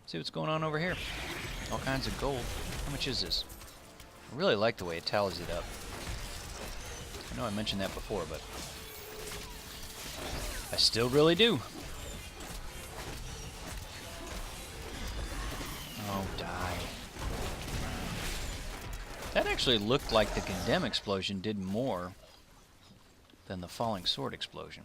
See what's going on over here. All kinds of gold. How much is this? I really like the way it tallies it up. I know I mentioned that before, but I still really do. Oh, die. That actually looked like the Condemn explosion did more than the Falling Sword explosion.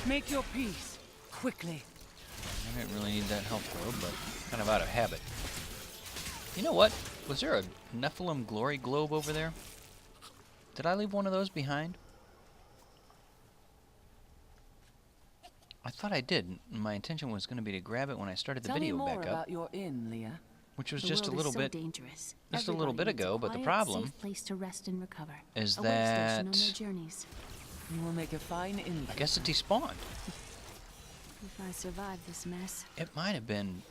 Make your peace, quickly. I didn't really need that help though, but kind of out of habit. You know what? Was there a Nephilim Glory Globe over there? Did I leave one of those behind? I thought I did. My intention was going to be to grab it when I started the video back up. Tell me more about your inn, Leah. Which was just a little bit dangerous. Just a little bit ago, but the problem safe place to rest and recover. is A that workstation on their journeys. You will make a fine inn. I guess it despawned. If I survive this mess. It might have been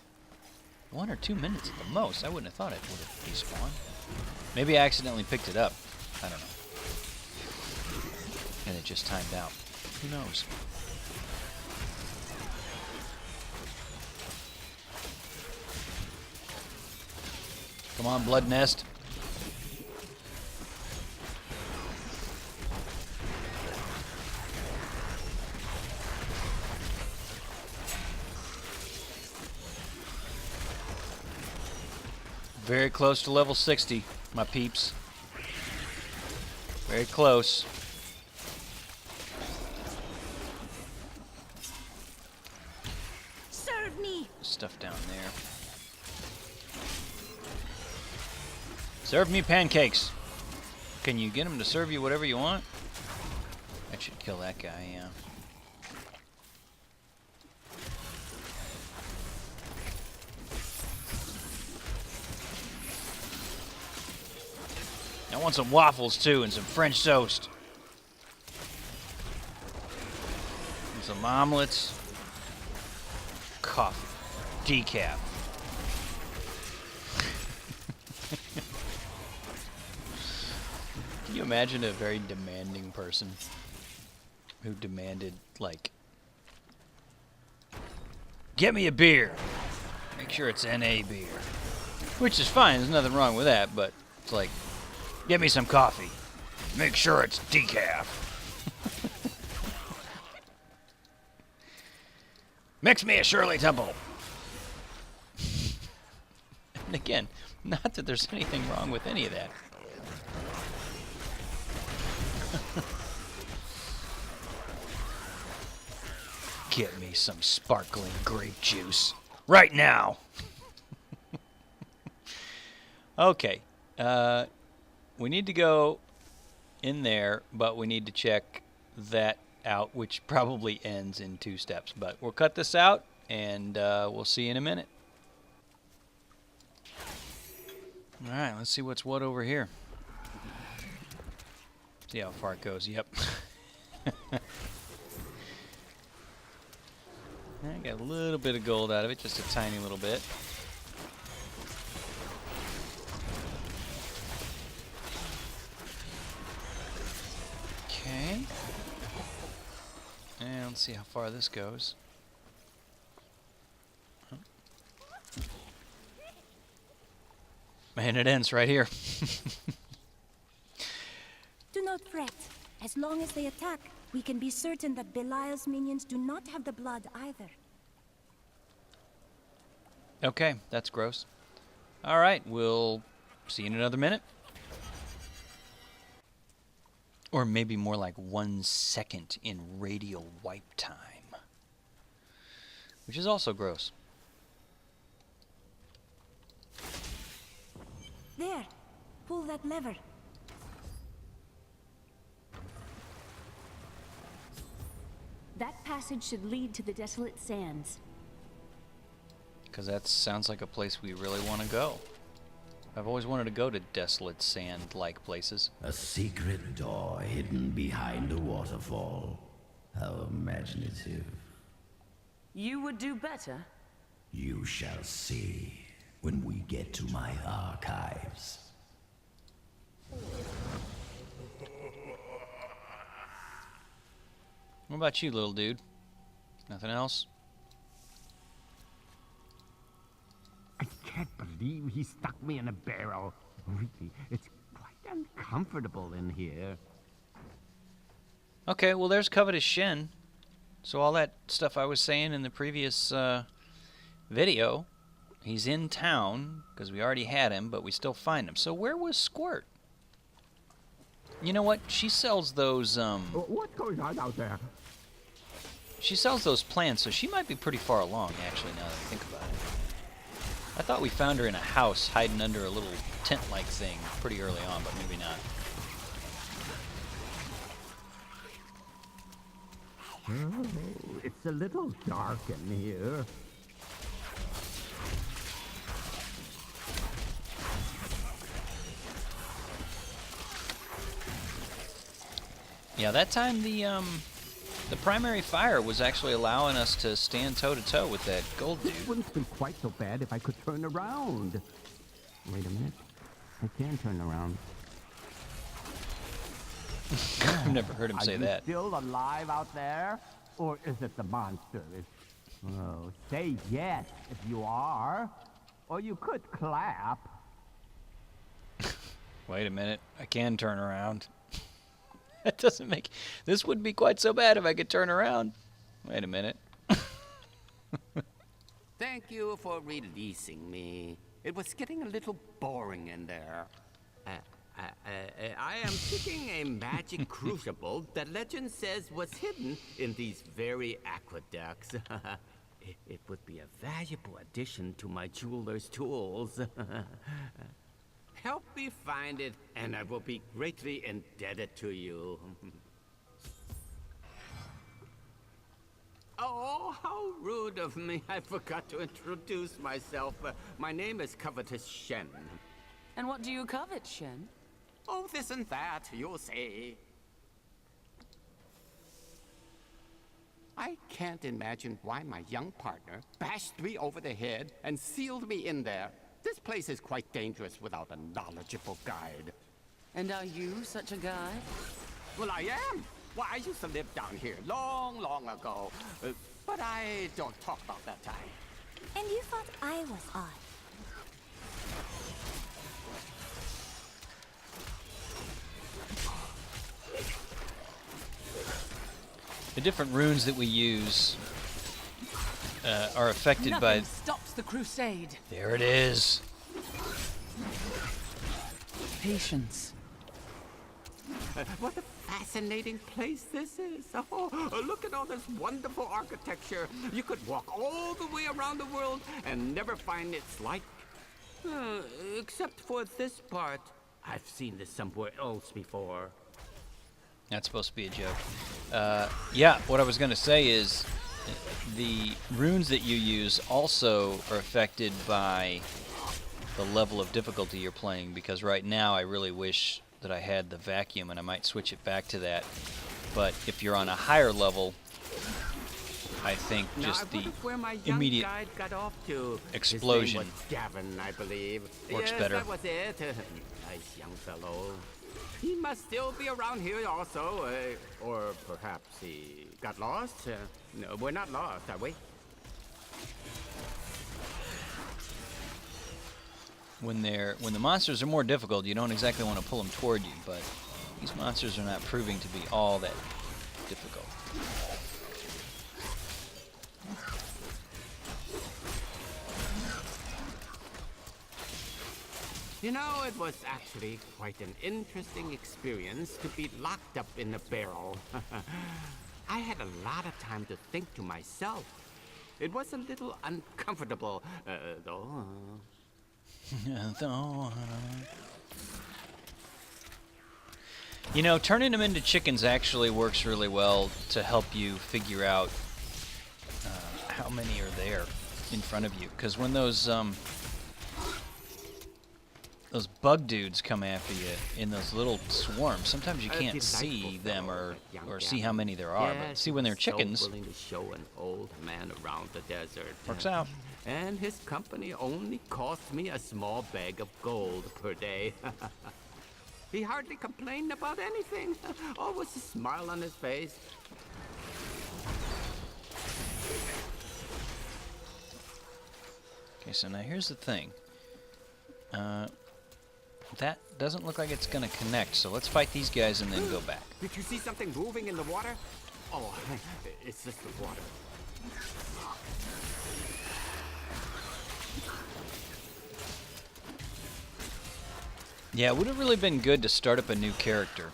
1 or 2 minutes at the most. I wouldn't have thought it would have despawned. Maybe I accidentally picked it up. I don't know. And it just timed out. Who knows? Come on, Blood Nest. Very close to level 60, my peeps. Very close. Serve me. Stuff down there. Serve me pancakes. Can you get him to serve you whatever you want? That should kill that guy, yeah. I want some waffles too and some French toast. And some omelets. Coffee. Decaf. Can you imagine a very demanding person who demanded, like, get me a beer. Make sure it's NA beer. Which is fine, there's nothing wrong with that, but it's like, get me some coffee. Make sure it's decaf. Mix me a Shirley Temple. And again, not that there's anything wrong with any of that. Get me some sparkling grape juice. Right now. Okay. We need to go in there, but we need to check that out, which probably ends in 2 steps. But we'll cut this out, and we'll see you in a minute. All right, let's see what's what over here. See how far it goes. Yep. I got a little bit of gold out of it, just a tiny little bit. Okay. And let's see how far this goes. And it ends right here. Do not fret. As long as they attack, we can be certain that Belial's minions do not have the blood either. Okay, that's gross. Alright, we'll see you in another minute. Or maybe more like 1 second in radial wipe time. Which is also gross. There! Pull that lever. That passage should lead to the Desolate Sands. Because that sounds like a place we really want to go. I've always wanted to go to desolate sand-like places. A secret door hidden behind a waterfall. How imaginative. You would do better. You shall see when we get to my archives. What about you, little dude? Nothing else? I can't believe he stuck me in a barrel. Really, it's quite uncomfortable in here. Okay, well, there's Covetous Shen. So all that stuff I was saying in the previous video, he's in town, because we already had him, but we still find him. So where was Squirt? You know what? She sells those, What's going on out there? she sells those plants, so she might be pretty far along, actually, now that I think about it. I thought we found her in a house, hiding under a little tent-like thing pretty early on, but maybe not. Oh, it's a little dark in here. Yeah, that time the primary fire was actually allowing us to stand toe-to-toe with that gold dude. This wouldn't be quite so bad if I could turn around. Wait a minute. I can turn around. I've never heard him say Are you that. still alive out there? Or is it the monster? Oh, say yes if you are. Or you could clap. Wait a minute. I can turn around. That doesn't make... This wouldn't be quite so bad if I could turn around. Wait a minute. Thank you for releasing me. It was getting a little boring in there. I am seeking a magic crucible that legend says was hidden in these very aqueducts. It would be a valuable addition to my jeweler's tools. Help me find it, and I will be greatly indebted to you. Oh, how rude of me. I forgot to introduce myself. My name is Covetous Shen. And what do you covet, Shen? Oh, this and that, you'll see. I can't imagine why my young partner bashed me over the head and sealed me in there. This place is quite dangerous without a knowledgeable guide. And are you such a guy? Well, I am. Well, I used to live down here long, long ago. But I don't talk about that time. And you thought I was odd. The different runes that we use are affected Nothing by... stops the crusade. There it is. Patience. What a fascinating place this is. Oh, look at all this wonderful architecture. You could walk all the way around the world and never find its like. Except for this part. I've seen this somewhere else before. That's supposed to be a joke. Yeah, what I was going to say is the runes that you use also are affected by the level of difficulty you're playing, because right now I really wish that I had the vacuum, and I might switch it back to that. But if you're on a higher level, I think just the immediate got off to. explosion His name was Gavin, I believe. works Yes, better. That was it. Nice young fellow. He must still be around here also, or perhaps he got lost. No, we're not lost, are we? When the monsters are more difficult, you don't exactly want to pull them toward you, but these monsters are not proving to be all that difficult. You know, it was actually quite an interesting experience to be locked up in a barrel. I had a lot of time to think to myself. It was a little uncomfortable, though. You know, turning them into chickens actually works really well to help you figure out how many are there in front of you. Because when those bug dudes come after you in those little swarms, sometimes you can't see them or see how many there are. But see, when they're chickens, So willing to show an old man around the desert. works out. And his company only cost me a small bag of gold per day. He hardly complained about anything. Always a smile on his face. Okay, so now here's the thing. That doesn't look like it's going to connect, so let's fight these guys and then go back. Did you see something moving in the water? Oh, it's just the water. Yeah, it would have really been good to start up a new character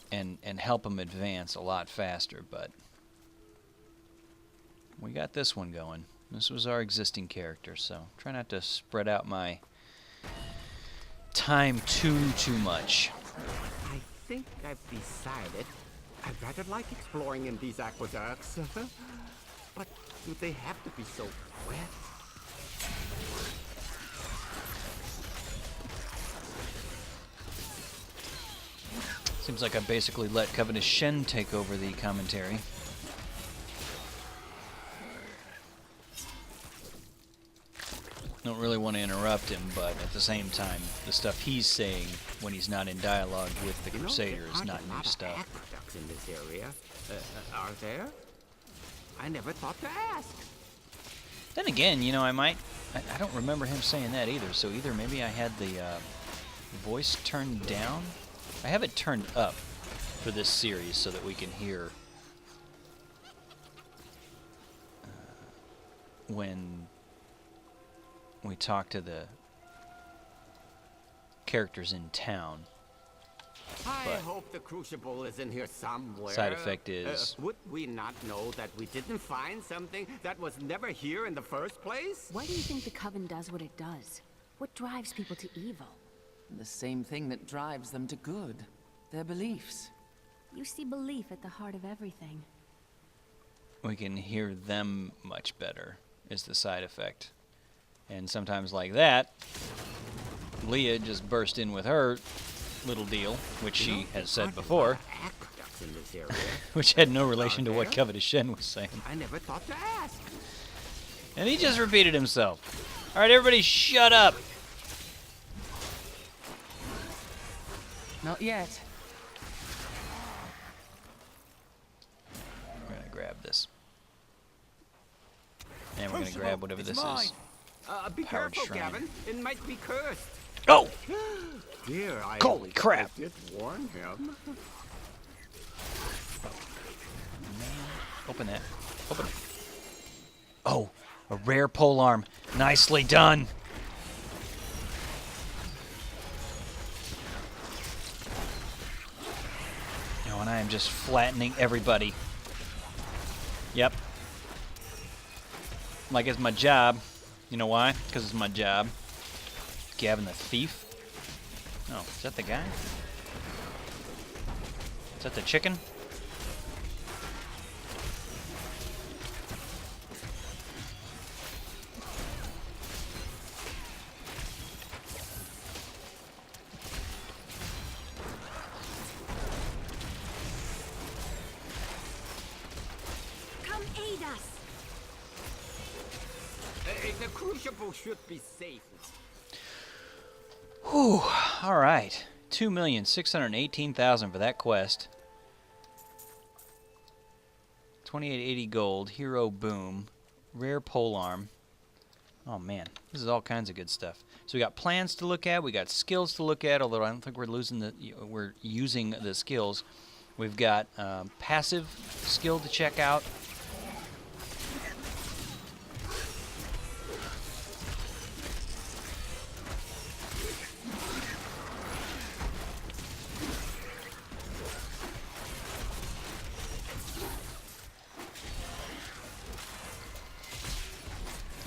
and help him advance a lot faster, but we got this one going. This was our existing character, so try not to spread out my time too much. I think I've decided I'd rather like exploring in these aqueducts. But do they have to be so wet? Seems like I basically let Covetous Shen take over the commentary. Don't really want to interrupt him, but at the same time, the stuff he's saying when he's not in dialogue with the Crusader is not new stuff. Aqueducts in this area. Are there? I never thought to ask. Then again, you know, I don't remember him saying that either, so either maybe I had the voice turned down. I have it turned up for this series so that we can hear when we talk to the characters in town. I But hope the Crucible is in here somewhere. Side effect is- would we not know that we didn't find something that was never here in the first place? Why do you think the Coven does what it does? What drives people to evil? The same thing that drives them to good. Their beliefs. You see belief at the heart of everything. we can hear them much better is the side effect. And sometimes like that, Leah just burst in with her little deal, which she has said before, Aqueducts in this area. which had no relation to what there? Covetous Shen was saying. I never thought to ask. And he just repeated himself. All right, everybody shut up. Not yet. We're going to grab this. And we're going to grab whatever this is. Be Powered careful, shrine. Gavin. It might be cursed. Oh! Dear, Holy crap. I did warn him. Open that. Open it. Oh, a rare polearm. Nicely done. Oh, and I am just flattening everybody. Yep. Like it's my job. You know why? Because it's my job. Gavin the thief. Oh, is that the guy? Is that the chicken? Come aid us. The Crucible should be safe. Whew. All right. 2,618,000 for that quest. 2880 gold. Hero boom. Rare polearm. Oh man, this is all kinds of good stuff. So we got plans to look at. We got skills to look at. Although I don't think we're using the skills. We've got passive skill to check out.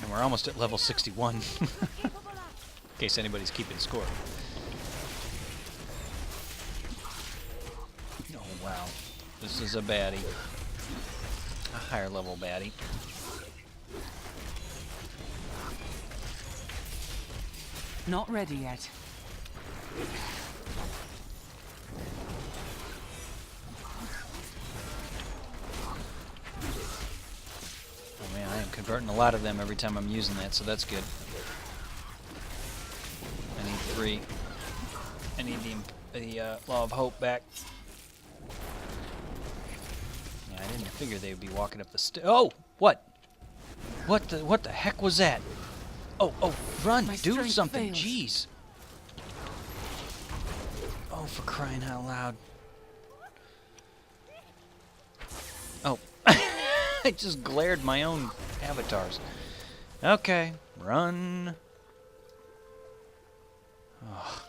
And we're almost at level 61. In case anybody's keeping score. Oh wow. This is a baddie. A higher level baddie. Not ready yet. Oh man, I am converting a lot of them every time I'm using that, so that's good. I need 3. I need the Law of Hope back. Yeah, I didn't figure they would be walking up the Oh! What? What the heck was that? Oh, run, My do strength something, fails. jeez. Oh, for crying out loud. Oh, I just glared my own avatars. Okay, run. Oh.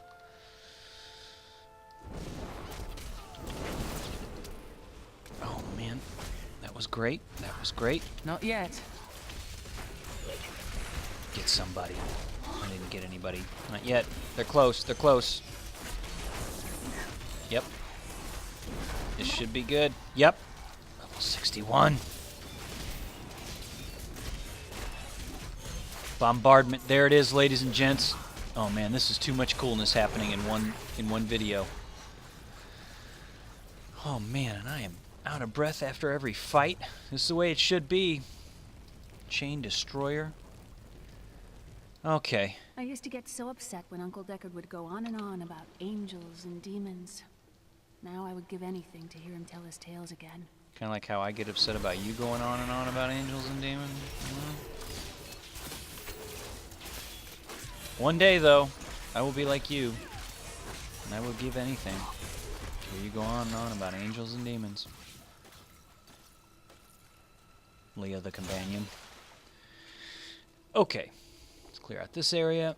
Oh, man. That was great. That was great. Not yet. Get somebody. I didn't get anybody. Not yet. They're close. They're close. Yep. This should be good. Yep. Level 61. Bombardment. There it is, ladies and gents. Oh man, this is too much coolness happening in one video. Oh man, and I am out of breath after every fight. This is the way it should be. Chain Destroyer. Okay. I used to get so upset when Uncle Deckard would go on and on about angels and demons. Now I would give anything to hear him tell his tales again. Kind of like how I get upset about you going on and on about angels and demons. You know? One day, though, I will be like you, and I will give anything to hear you go on and on about angels and demons. Leah the companion. Okay, let's clear out this area.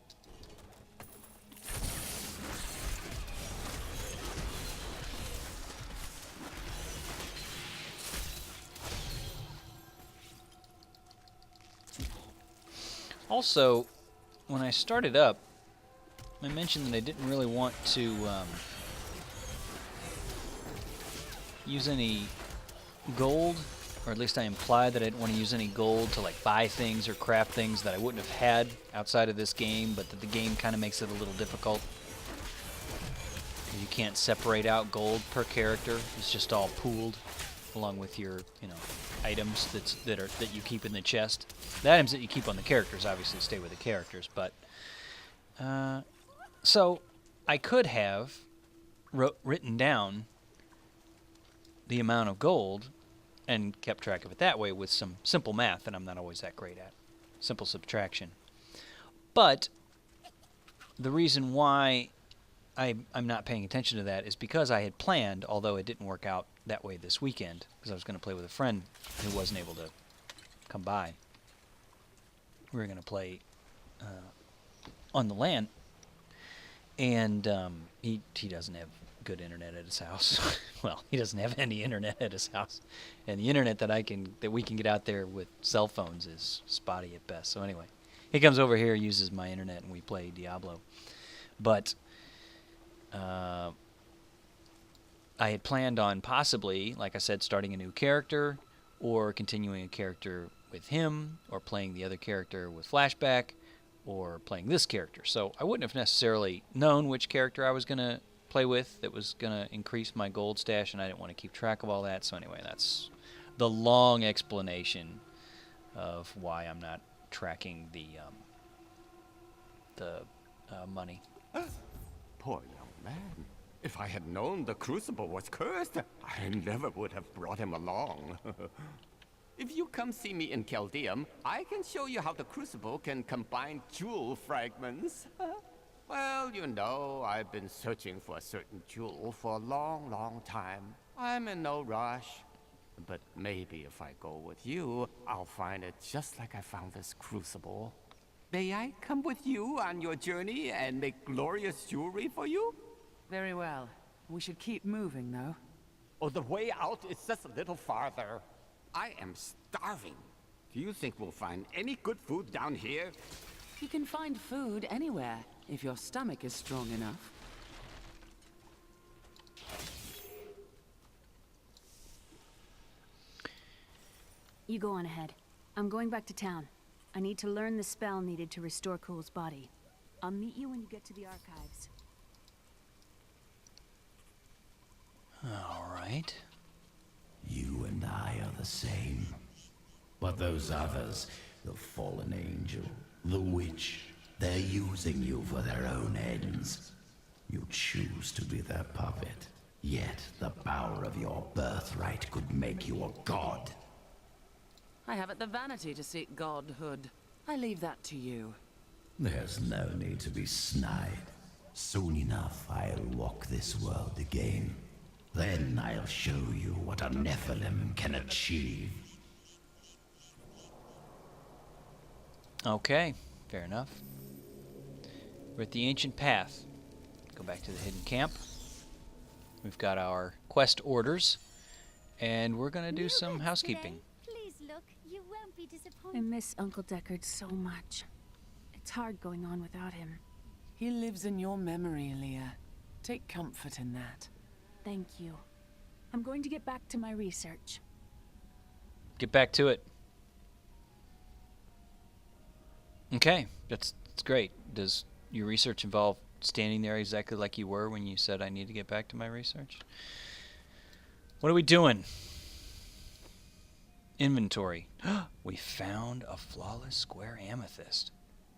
Also, when I started up, I mentioned that I didn't really want to use any gold, or at least I implied that I didn't want to use any gold to like buy things or craft things that I wouldn't have had outside of this game, but that the game kind of makes it a little difficult. You can't separate out gold per character. It's just all pooled along with your, items that you keep in the chest. The items that you keep on the characters obviously stay with the characters, but so I could have written down the amount of gold and kept track of it that way with some simple math that I'm not always that great at. Simple subtraction. But the reason why I'm not paying attention to that is because I had planned, although it didn't work out that way this weekend, because I was going to play with a friend who wasn't able to come by. We were going to play on the LAN, and he doesn't have good internet at his house. Well, he doesn't have any internet at his house, and the internet that we can get out there with cell phones is spotty at best. So anyway, he comes over here, uses my internet, and we play Diablo. But I had planned on possibly, like I said, starting a new character, or continuing a character with him, or playing the other character with flashback, or playing this character. So I wouldn't have necessarily known which character I was going to play with that was going to increase my gold stash, and I didn't want to keep track of all that. So anyway, that's the long explanation of why I'm not tracking the money. Poor young man. If I had known the Crucible was cursed, I never would have brought him along. If you come see me in Chaldeum, I can show you how the Crucible can combine jewel fragments. Well, I've been searching for a certain jewel for a long, long time. I'm in no rush. But maybe if I go with you, I'll find it just like I found this Crucible. May I come with you on your journey and make glorious jewelry for you? Very well. We should keep moving, though. Oh, the way out is just a little farther. I am starving. Do you think we'll find any good food down here? You can find food anywhere, if your stomach is strong enough. You go on ahead. I'm going back to town. I need to learn the spell needed to restore Cool's body. I'll meet you when you get to the archives. All right. You and I are the same. But those others, the fallen angel, the witch, they're using you for their own ends. You choose to be their puppet. Yet the power of your birthright could make you a god. I I haven't the vanity to seek godhood. I leave that to you. There's no need to be snide. Soon enough, I'll walk this world again. Then I'll show you what a Nephilim can achieve. Okay, fair enough. We're at the ancient path. Go back to the hidden camp. We've got our quest orders, and we're gonna do some housekeeping. Please look, you won't be I disappointed. miss Uncle Deckard so much. It's hard going on without him. He lives in your memory, Leah. Take comfort in that. Thank you. I'm going to get back to my research. Get back to it. Okay, that's great. Does your research involve standing there exactly like you were when you said I need to get back to my research? What are we doing? Inventory. We found a flawless square amethyst.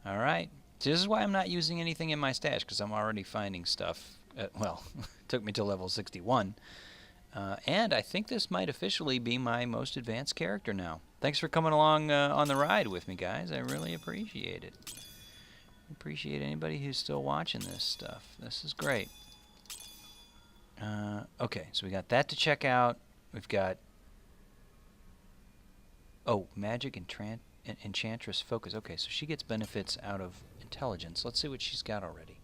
All right. So this is why I'm not using anything in my stash, because I'm already finding stuff. Well, it took me to level 61. And I think this might officially be my most advanced character now. Thanks for coming along on the ride with me, guys. I really appreciate it. Appreciate anybody who's still watching this stuff. This is great. Okay, so we got that to check out. We've got... Oh, magic and enchantress focus. Okay, so she gets benefits out of intelligence. Let's see what she's got already.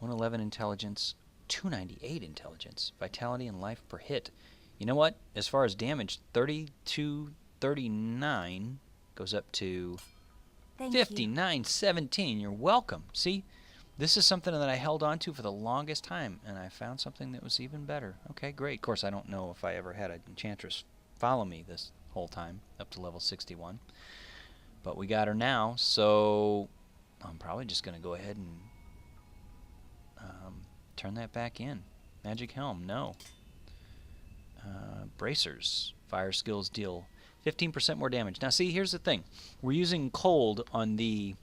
111 intelligence, 298 intelligence, vitality and life per hit. You know what? As far as damage, 3239 goes up to 5917. You're welcome. See, this is something that I held on to for the longest time, and I found something that was even better. Okay, great. Of course, I don't know if I ever had an enchantress follow me this whole time up to level 61, but we got her now, so I'm probably just going to go ahead and turn that back in. Magic helm, no. Bracers, fire skills deal 15% more damage. Now see, here's the thing, we're using cold on the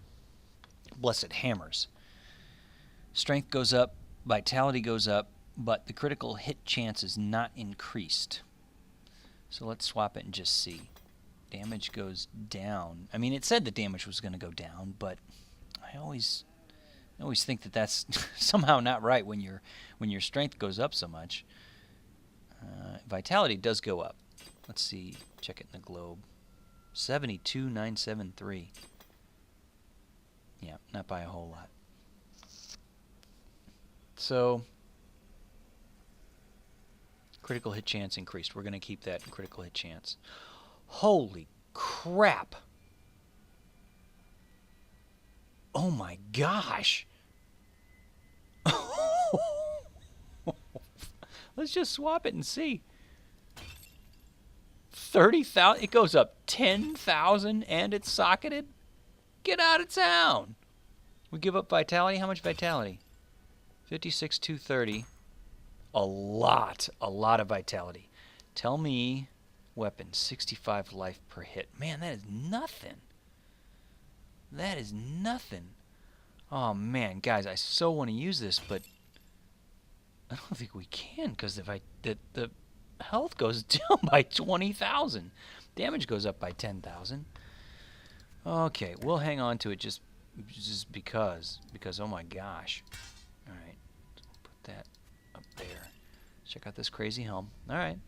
blessed hammers. Strength goes up, vitality goes up, but the critical hit chance is not increased. So let's swap it and just see. Damage goes down. I mean, it said the damage was going to go down, but I always think that that's somehow not right when your strength goes up so much. Vitality does go up. Let's see. Check it in the globe. 72,973. Yeah, not by a whole lot. So critical hit chance increased. We're going to keep that critical hit chance. Holy crap. Oh my gosh. Let's just swap it and see. 30,000. It goes up 10,000 and it's socketed. Get out of town. We give up vitality. How much vitality? 56,230. A lot of vitality. Tell me, weapon, 65 life per hit. Man, that is nothing. That is nothing. Oh man, guys, I so want to use this, but I don't think we can, because if the health goes down by 20,000, damage goes up by 10,000. Okay, we'll hang on to it just because oh my gosh. All right, put that up there. Check out this crazy helm. All right.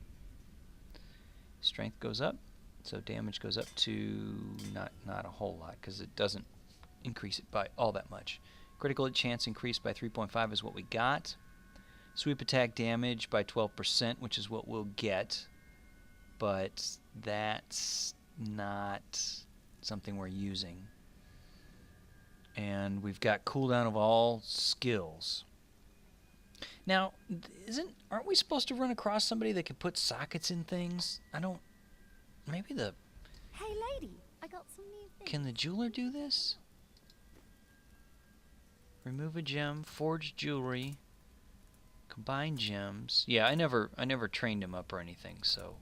Strength goes up, so damage goes up to not a whole lot, because it doesn't increase it by all that much. Critical hit chance increased by 3.5 is what we got. Sweep attack damage by 12%, which is what we'll get, but that's not something we're using. And we've got cooldown of all skills. Now, aren't we supposed to run across somebody that can put sockets in things? Maybe Hey lady, I got some new things. can the jeweler do this? Remove a gem, forge jewelry, combine gems. Yeah, I never trained him up or anything, so,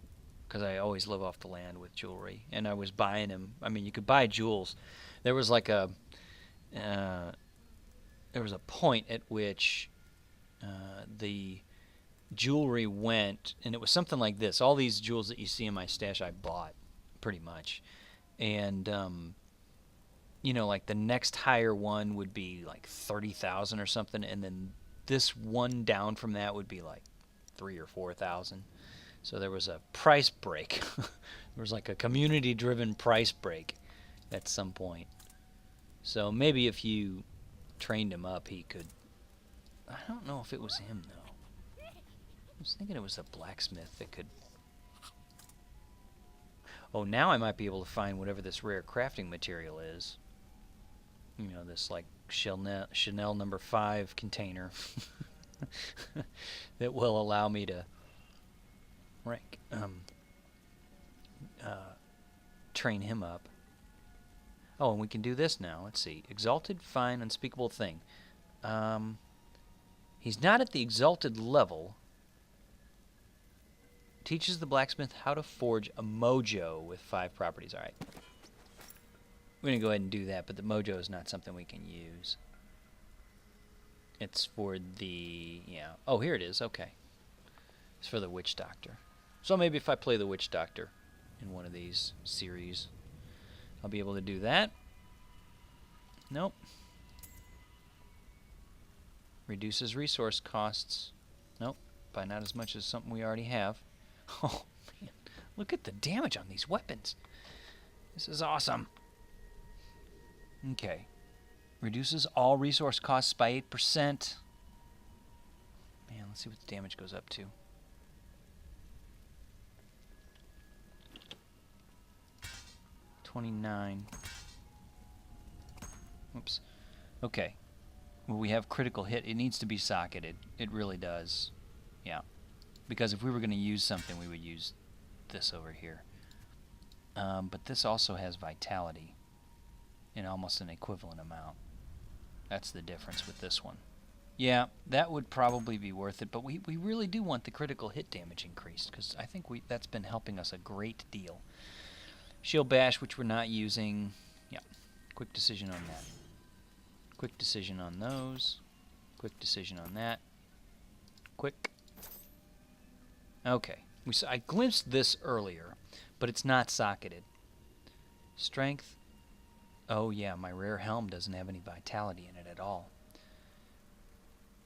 because I always live off the land with jewelry, and I was buying him. I mean, you could buy jewels. There was like there was a point at which the jewelry went, and it was something like this. All these jewels that you see in my stash I bought pretty much. And you know, like the next higher one would be like 30,000 or something, and then this one down from that would be like 3 or 4,000. So there was a price break. There was like a community-driven price break at some point. So maybe if you trained him up, he could. I don't know if it was him though. I was thinking it was a blacksmith that could. Oh, now I might be able to find whatever this rare crafting material is. You know, this like Chanel number 5 container that will allow me to train him up. Oh, and we can do this now. Let's see. Exalted, fine, unspeakable thing. He's not at the exalted level. Teaches the blacksmith how to forge a mojo with 5 properties. All right. We're going to go ahead and do that, but the mojo is not something we can use. It's for the, yeah. Oh, here it is. Okay. It's for the witch doctor. So maybe if I play the witch doctor in one of these series, I'll be able to do that. Nope. Reduces resource costs. Nope. By not as much as something we already have. Oh, man. Look at the damage on these weapons. This is awesome. Okay. Reduces all resource costs by 8%. Man, let's see what the damage goes up to. $29. Oops. Okay. Well, we have critical hit. It needs to be socketed. It really does. Yeah. Because if we were going to use something, we would use this over here. But this also has vitality in almost an equivalent amount. That's the difference with this one. Yeah, that would probably be worth it, but we really do want the critical hit damage increased, because I think that's been helping us a great deal. Shield Bash, which we're not using. Yeah, quick decision on that. Quick decision on those. Quick decision on that. Quick. Okay. I glimpsed this earlier, but it's not socketed. Strength. Oh yeah, my rare helm doesn't have any vitality in it at all.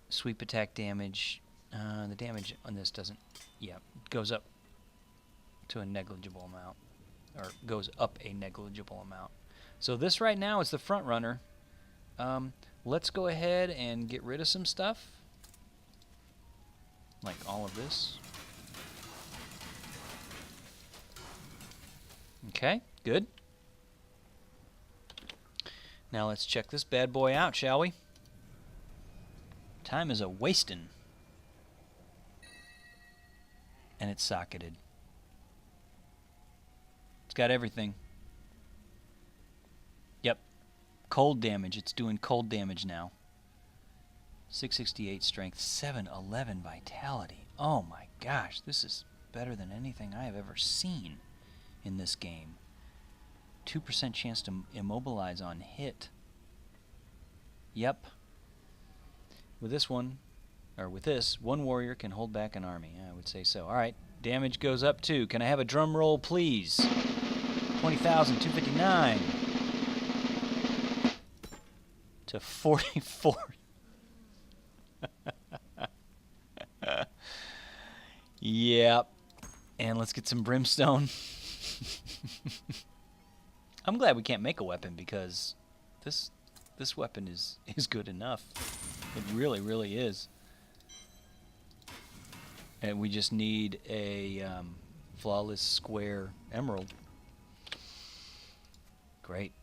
Sweep attack damage. The damage on this doesn't. Yeah, goes up to a negligible amount. Or goes up a negligible amount. So this right now is the front runner. Let's go ahead and get rid of some stuff. Like all of this. Okay, good. Now let's check this bad boy out, shall we? Time is a wastin'. And it's socketed. It's got everything. Yep. Cold damage. It's doing cold damage now. 668 strength, 711 vitality. Oh my gosh, this is better than anything I have ever seen in this game. 2% chance to immobilize on hit. Yep. With this one, or with this, one warrior can hold back an army. Yeah, I would say so. Alright, damage goes up too. Can I have a drum roll, please? 20,259 to 44. Yep. And let's get some brimstone. I'm glad we can't make a weapon, because this weapon is good enough. It really, really is. And we just need a flawless square emerald. Great.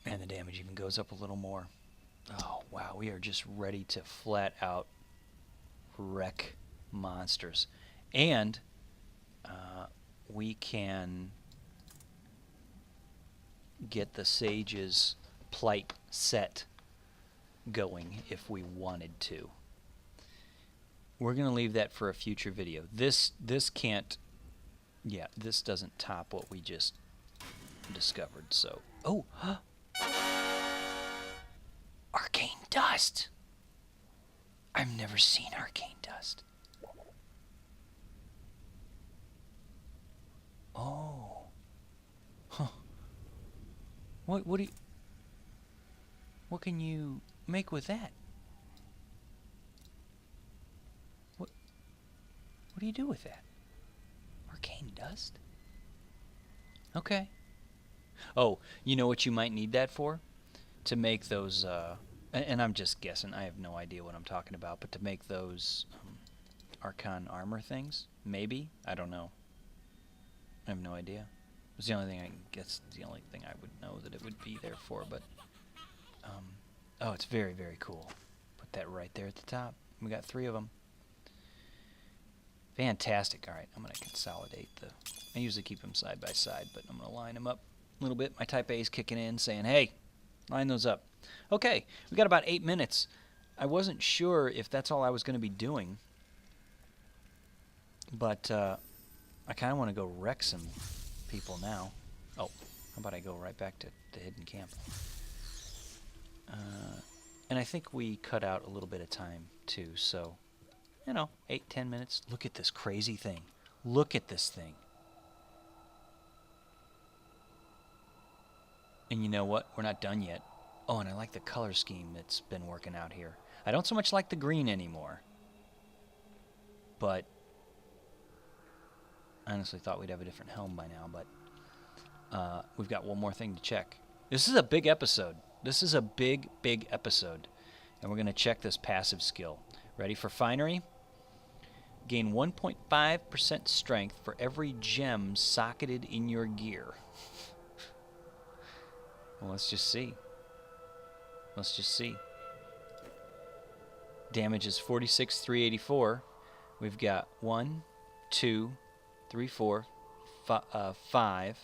And the damage even goes up a little more. Oh, wow. We are just ready to flat out wreck monsters. And we can get the Sage's Plight set going if we wanted to. We're going to leave that for a future video. This can't, yeah, this doesn't top what we just discovered. So, oh, arcane dust. I've never seen arcane dust. Oh, What can you make with that? What do you do with that? Arcane dust? Okay. Oh, you know what you might need that for? To make those, and I'm just guessing, I have no idea what I'm talking about, but to make those Archon armor things? Maybe? I don't know. I have no idea. It's the only thing I guess, the only thing I would know that it would be there for, but, oh, it's very, very cool. Put that right there at the top. We got 3 of them. Fantastic. All right, I'm going to consolidate I usually keep them side by side, but I'm going to line them up a little bit. My Type A is kicking in, saying, hey, line those up. Okay, we got about 8 minutes. I wasn't sure if that's all I was going to be doing, but I kind of want to go wreck some people now. Oh, how about I go right back to the hidden camp? And I think we cut out a little bit of time, too, so, 8-10 minutes. Look at this crazy thing. Look at this thing. And you know what? We're not done yet. Oh, and I like the color scheme that's been working out here. I don't so much like the green anymore. But I honestly thought we'd have a different helm by now, but we've got one more thing to check. This is a big episode. This is a big, big episode. And we're going to check this passive skill. Ready for finery? Gain 1.5% strength for every gem socketed in your gear. Well, let's just see. Let's just see. Damage is 46,384. We've got 1, 2, 3, 4, 5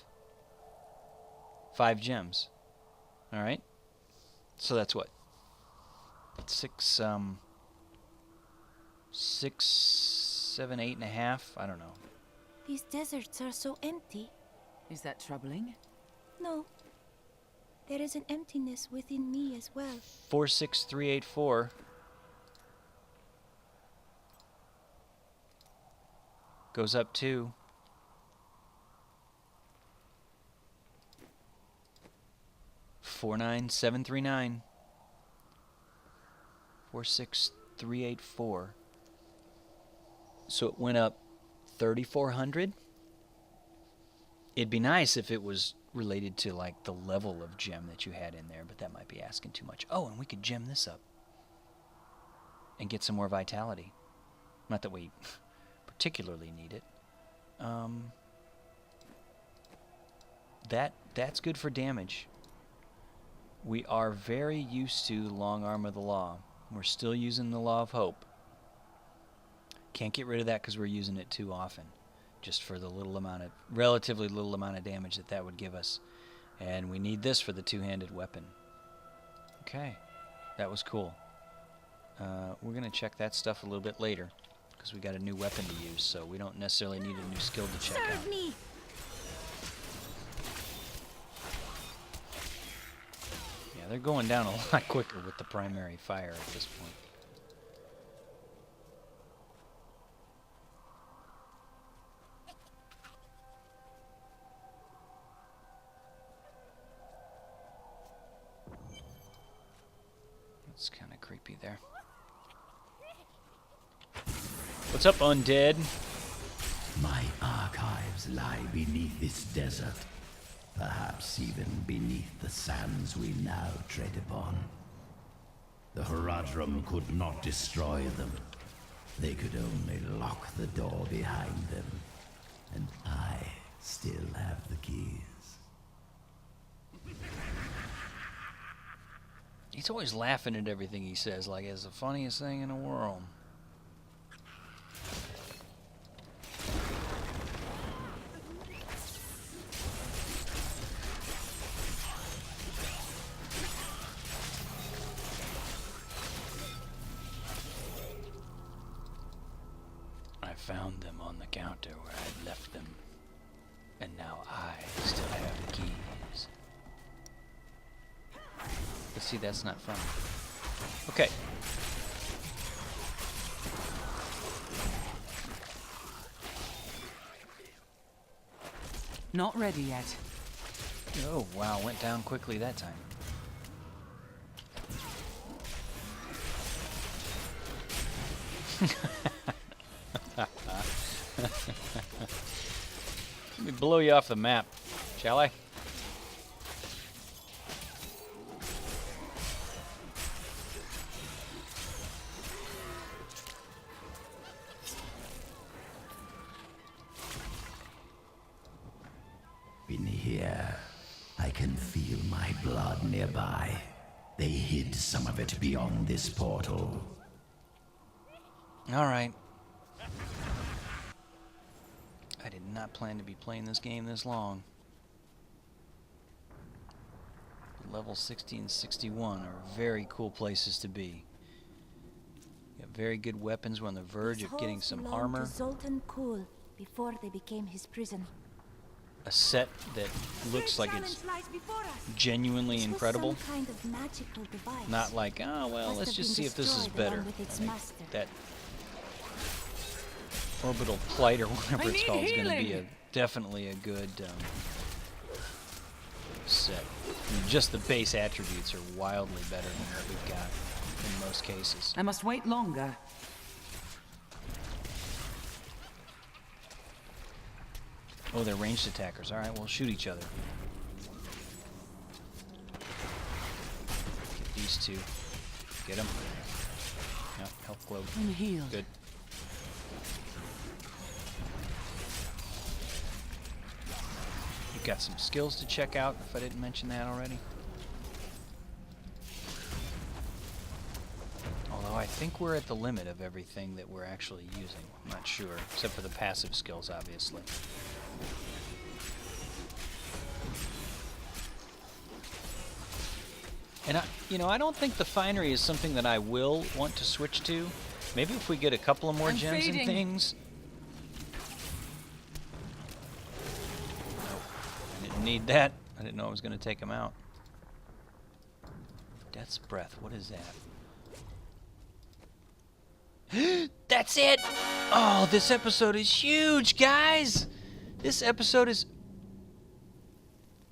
gems. All right. So that's what? 6, 7, 8.5. I don't know. These deserts are so empty. Is that troubling? No. There is an emptiness within me as well. 46384. Goes up to 49739. 46384. So it went up 3,400. It'd be nice if it was related to like the level of gem that you had in there, but that might be asking too much. Oh, and we could gem this up and get some more vitality. Not that we particularly need it. That's good for damage. We are very used to long arm of the law. We're still using the law of hope. Can't get rid of that because we're using it too often, just for the relatively little amount of damage that would give us. And we need this for the two-handed weapon. Okay, that was cool. We're going to check that stuff a little bit later because we got a new weapon to use, so we don't necessarily need a new skill to check out. Serve me! Yeah, they're going down a lot quicker with the primary fire at this point. It's kind of creepy there. What's up, undead? My archives lie beneath this desert. Perhaps even beneath the sands we now tread upon. The Horadrim could not destroy them. They could only lock the door behind them. And I still have the keys. He's always laughing at everything he says like it's the funniest thing in the world. I found them on the counter where I'd left them. And now I still have the keys. But see, that's not fun. Okay. Not ready yet. Oh, wow, went down quickly that time. Let me blow you off the map, shall I? In here, I can feel my blood nearby. They hid some of it beyond this portal. All right. I did not plan to be playing this game this long. Level 60 and 61 are very cool places to be. You have very good weapons. We're on the verge of getting some armor. To Zoltan Kuhl before they became his prison. A set that looks like it's genuinely This was incredible. some kind of magical device. Not like, oh, well, Must let's have just been see if this is destroyed along better. with its I think master. that orbital plight or whatever it's called is going to be definitely a good set. I mean, just the base attributes are wildly better than what we've got in most cases. I must wait longer. Oh, they're ranged attackers. All right, we'll shoot each other. Get these two. Get them. Yep, health globe. I'm healed. Good. You've got some skills to check out, if I didn't mention that already. Although I think we're at the limit of everything that we're actually using. I'm not sure, except for the passive skills, obviously. And I don't think the finery is something that I will want to switch to. Maybe if we get a couple of more I'm gems fading. and things. Nope. I didn't need that. I didn't know I was going to take them out. Death's Breath. What is that? That's it! Oh, this episode is huge, guys! This episode is...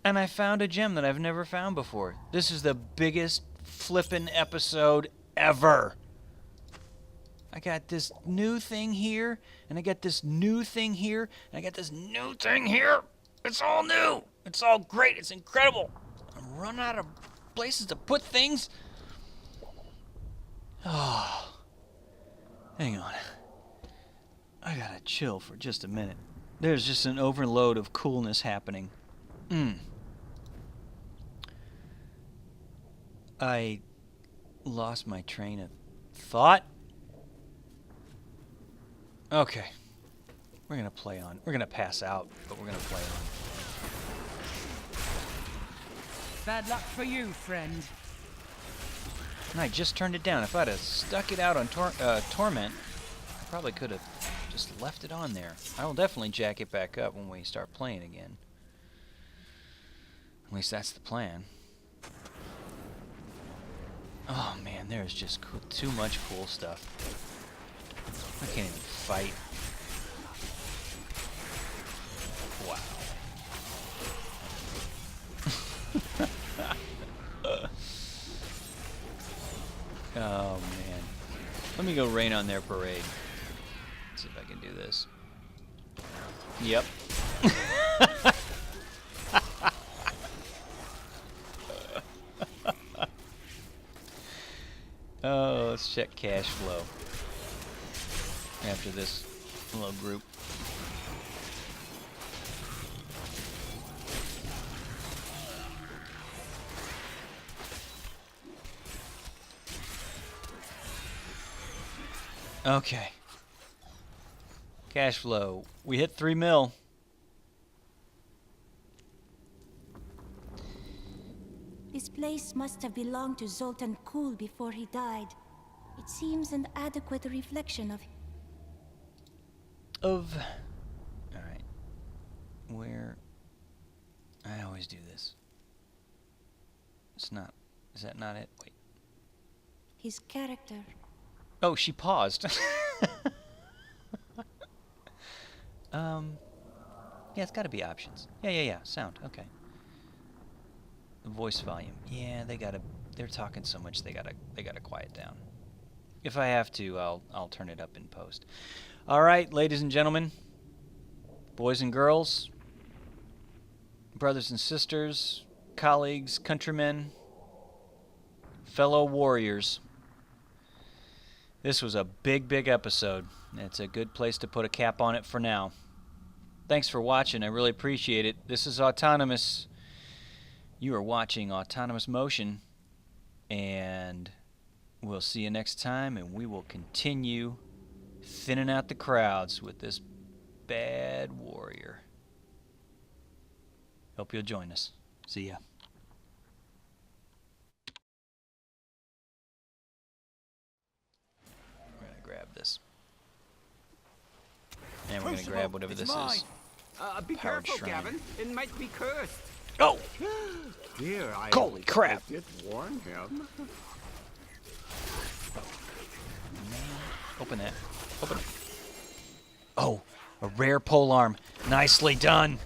And I found a gem that I've never found before. This is the biggest flippin' episode ever. I got this new thing here, and I got this new thing here, and I got this new thing here. It's all new. It's all great. It's incredible. I'm running out of places to put things. Oh. Hang on. I gotta chill for just a minute. There's just an overload of coolness happening. I lost my train of thought. Okay. We're gonna play on. We're gonna pass out, but we're gonna play on. Bad luck for you, friend. And I just turned it down. If I'd have stuck it out on Torment, I probably could have just left it on there. I will definitely jack it back up when we start playing again. At least that's the plan. Oh man, there's just too much cool stuff. I can't even fight. Wow. Oh man. Let me go rain on their parade. Let's see if I can do this. Yep. Oh, let's check cash flow after this little group. Okay. Cash flow. We hit 3 mil. This place must have belonged to Zoltan Kuhl before he died. It seems an adequate reflection of... Alright. Where... I always do this. It's not... Is that not it? Wait. his character. Oh, she paused. Yeah, it's got to be options. Yeah. Sound. Okay. The voice volume. Yeah, they're talking so much they gotta quiet down. If I have to, I'll turn it up in post. All right, ladies and gentlemen, boys and girls, brothers and sisters, colleagues, countrymen, fellow warriors. This was a big episode. It's a good place to put a cap on it for now. Thanks for watching. I really appreciate it. This is Autonomous. You are watching Autonomous Motion, and we'll see you next time, and we will continue thinning out the crowds with this bad warrior. Hope you'll join us. See ya. We're gonna grab this. And we're gonna grab whatever this is. Be Powered careful, shrine. Gavin. It might be cursed. Oh! Dear, Holy crap! I did warn him. Open that. Open it. Oh, a rare polearm. Nicely done.